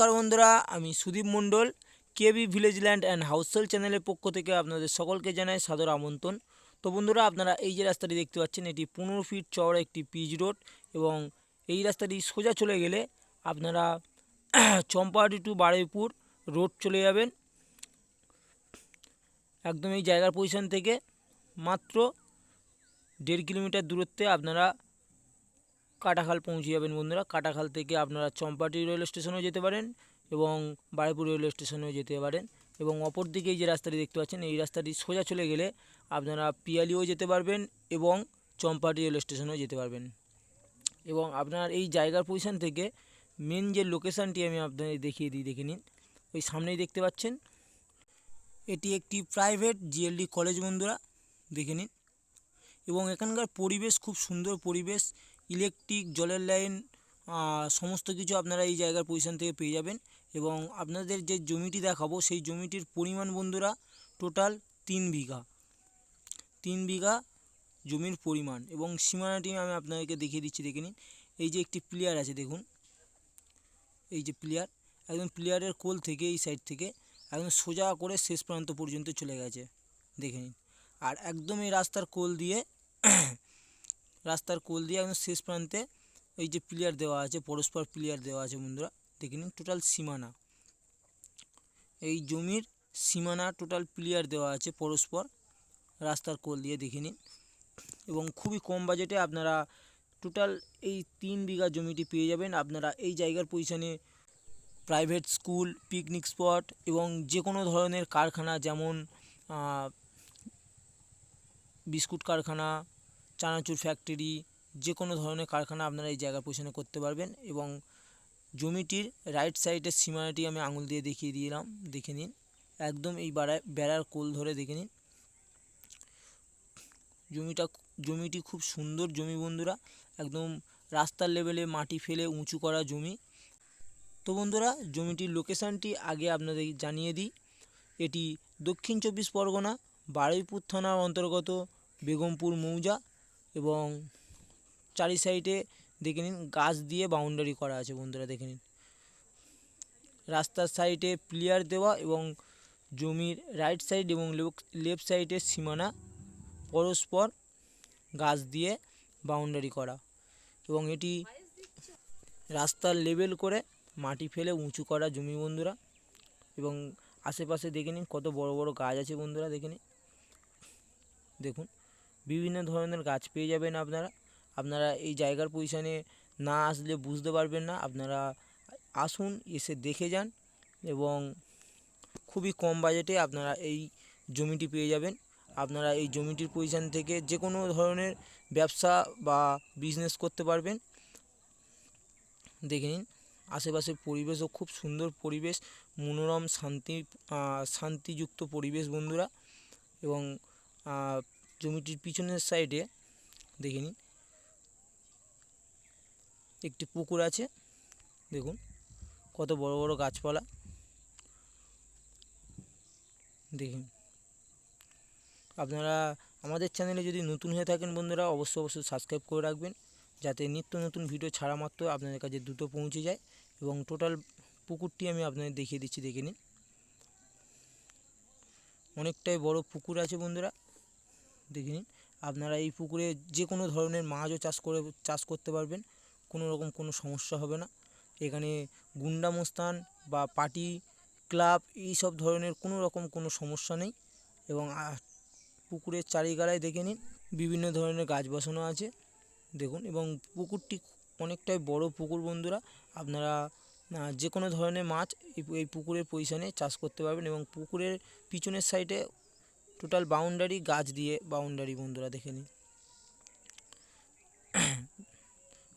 নমস্কার বন্ধুরা, আমি সুদীপ মণ্ডল। কেবি ভিলেজ ল্যান্ড অ্যান্ড হাউসেল চ্যানেলের পক্ষ থেকে আপনাদের সকলকে জানাই সাদর আমন্ত্রণ। তো বন্ধুরা, আপনারা এই যে রাস্তাটি দেখতে পাচ্ছেন, এটি 15 ফিট চওড়া একটি পিচ রোড এবং এই রাস্তাটি সোজা চলে গেলে আপনারা চম্পাহাটি টু বারুইপুর রোড চলে যাবেন। একদম এই জায়গার পজিশন থেকে মাত্র 1.5 কিলোমিটার দূরত্বে আপনারা কাটাখাল পৌঁছে যাবেন। বন্ধুরা, কাটাখাল থেকে আপনারা চম্পাহাটি রেল স্টেশনেও যেতে পারেন এবং বারুইপুর রেল স্টেশনেও যেতে পারেন। এবং অপর দিকে এই যে রাস্তাটি দেখতে পাচ্ছেন, এই রাস্তাটি সোজা চলে গেলে আপনারা পিয়ালিও যেতে পারবেন এবং চম্পাহাটি রেল স্টেশনেও যেতে পারবেন। এবং আপনার এই জায়গার পজিশন থেকে মেন যে লোকেশানটি আমি আপনাদের দেখিয়ে দিই, দেখে নিন। ওই সামনেই দেখতে পাচ্ছেন, এটি একটি প্রাইভেট জিএলডি কলেজ। বন্ধুরা দেখে নিন। এবং এখানকার পরিবেশ খুব সুন্দর পরিবেশ, ইলেকট্রিক, জলের লাইন, সমস্ত কিছু আপনারা এই জায়গার পজিশন থেকে পেয়ে যাবেন। এবং আপনাদের যে জমিটি দেখাবো, সেই জমিটির পরিমাণ বন্ধুরা টোটাল 3 বিঘা। 3 বিঘা জমির পরিমাণ। এবং সীমানাটি আমি আপনাদেরকে দেখিয়ে দিচ্ছি, দেখে নিন। এই যে একটি প্লেয়ার আছে, দেখুন, এই যে প্লেয়ার, একদম প্লেয়ারের কোল থেকে এই সাইড থেকে একদম সোজা করে শেষ প্রান্ত পর্যন্ত চলে গেছে, দেখে নিন। আর একদম এই রাস্তার কোল দিয়ে একদম শেষ প্রান্তে এই যে প্লেয়ার দেওয়া আছে, পরস্পর প্লেয়ার দেওয়া আছে। বন্ধুরা দেখে নিন, টোটাল সীমানা, এই জমির সীমানা টোটাল প্লেয়ার দেওয়া আছে পরস্পর রাস্তার কোল দিয়ে, দেখে নিন। এবং খুবই কম বাজেটে আপনারা টোটাল এই 3 বিঘা জমিটি পেয়ে যাবেন। আপনারা এই জায়গার পজিশনে প্রাইভেট স্কুল, পিকনিক স্পট এবং যে কোনো ধরনের কারখানা, যেমন বিস্কুট কারখানা, চানাচুর ফ্যাক্টরি, যে কোনো ধরনের কারখানা আপনারা এই জায়গার পজিশনে করতে পারবেন। এবং জমিটির রাইট সাইডের সীমানাটি আমি আঙুল দিয়ে দেখিয়ে দিলাম, দেখে নিন। একদম এই বেড়ার কোল ধরে দেখে নিন। জমিটি খুব সুন্দর জমি বন্ধুরা, একদম রাস্তার লেভেলে মাটি ফেলে উঁচু করা জমি। তো বন্ধুরা, জমিটির লোকেশানটি আগে আপনাদের জানিয়ে দিই। এটি দক্ষিণ 24 পরগনা, বারুইপুর থানার অন্তর্গত বেগমপুর মৌজা। এবং চারি সাইডে দেখে নিন গাছ দিয়ে বাউন্ডারি করা আছে। বন্ধুরা দেখে নিন, রাস্তার সাইডে প্লেয়ার দেওয়া এবং জমির রাইট সাইড এবং লেফট সাইডের সীমানা পরস্পর গাছ দিয়ে বাউন্ডারি করা। এবং এটি রাস্তার লেভেল করে মাটি ফেলে উঁচু করা জমি বন্ধুরা। এবং আশেপাশে দেখে নিন কত বড় বড় গাছ আছে। বন্ধুরা দেখে নিন, দেখুন, বিভিন্ন ধরনের গাছ পেয়ে যাবেন আপনারা এই জায়গার পজিশনে না আসলে বুঝতে পারবেন না। আপনারা আসুন, এসে দেখে যান এবং খুবই কম বাজেটে আপনারা এই জমিটি পেয়ে যাবেন। আপনারা এই জমিটির পজিশন থেকে যে কোনো ধরনের ব্যবসা বা বিজনেস করতে পারবেন। দেখে নিন, আশেপাশের পরিবেশও খুব সুন্দর পরিবেশ, মনোরম শান্তিযুক্ত পরিবেশ বন্ধুরা। এবং জমিটির পিছনের সাইডে দেখে নিন একটি পুকুর আছে, দেখুন কত বড় বড় গাছপালা, দেখুন। আপনারা আমাদের চ্যানেলে যদি নতুন হয়ে থাকেন বন্ধুরা, অবশ্যই সাবস্ক্রাইব করে রাখবেন, যাতে নিত্য নতুন ভিডিও ছাড়া মাত্র আপনাদের কাছে দ্রুত পৌঁছে যায়। এবং টোটাল পুকুরটি আমি আপনাদের দেখিয়ে দিচ্ছি, দেখে নিন। অনেকটাই বড় পুকুর আছে বন্ধুরা, দেখে নিন। আপনারা এই পুকুরে যে কোনো ধরনের মাছও চাষ করতে পারবেন, কোনো রকম কোনো সমস্যা হবে না। এখানে গুন্ডা মস্তান বা পার্টি ক্লাব এই সব ধরনের কোনো রকম কোনো সমস্যা নেই। এবং পুকুরের চারিগালায় দেখে নিন বিভিন্ন ধরনের গাছ বসানো আছে, দেখুন। এবং পুকুরটি অনেকটাই বড় পুকুর বন্ধুরা। আপনারা যে কোনো ধরনের মাছ এই পুকুরের পজিশনে চাষ করতে পারবেন। এবং পুকুরের পিছনের সাইডে টোটাল বাউন্ডারি, গাছ দিয়ে বাউন্ডারি বন্ধুরা, দেখে নিন।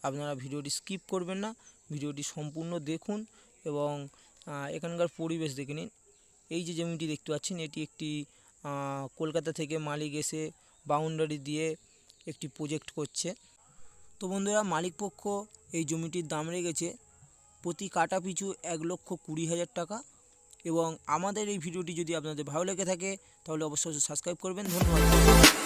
আপনারা ভিডিওটি স্কিপ করবেন না, ভিডিওটি সম্পূর্ণ দেখুন। এবং এখানকার পরিবেশ দেখে নিন। এই যে জমিটি দেখতে পাচ্ছেন, এটি একটি কলকাতা থেকে মালিক এসে বাউন্ডারি দিয়ে একটি প্রজেক্ট করছে। তো বন্ধুরা, মালিক পক্ষ এই জমিটির দাম রেখেছে প্রতি কাটা পিছু 1,20,000 টাকা। এবং আমাদের এই ভিডিওটি যদি আপনাদের ভালো লেগে থাকে তাহলে অবশ্যই সাবস্ক্রাইব করবেন। ধন্যবাদ।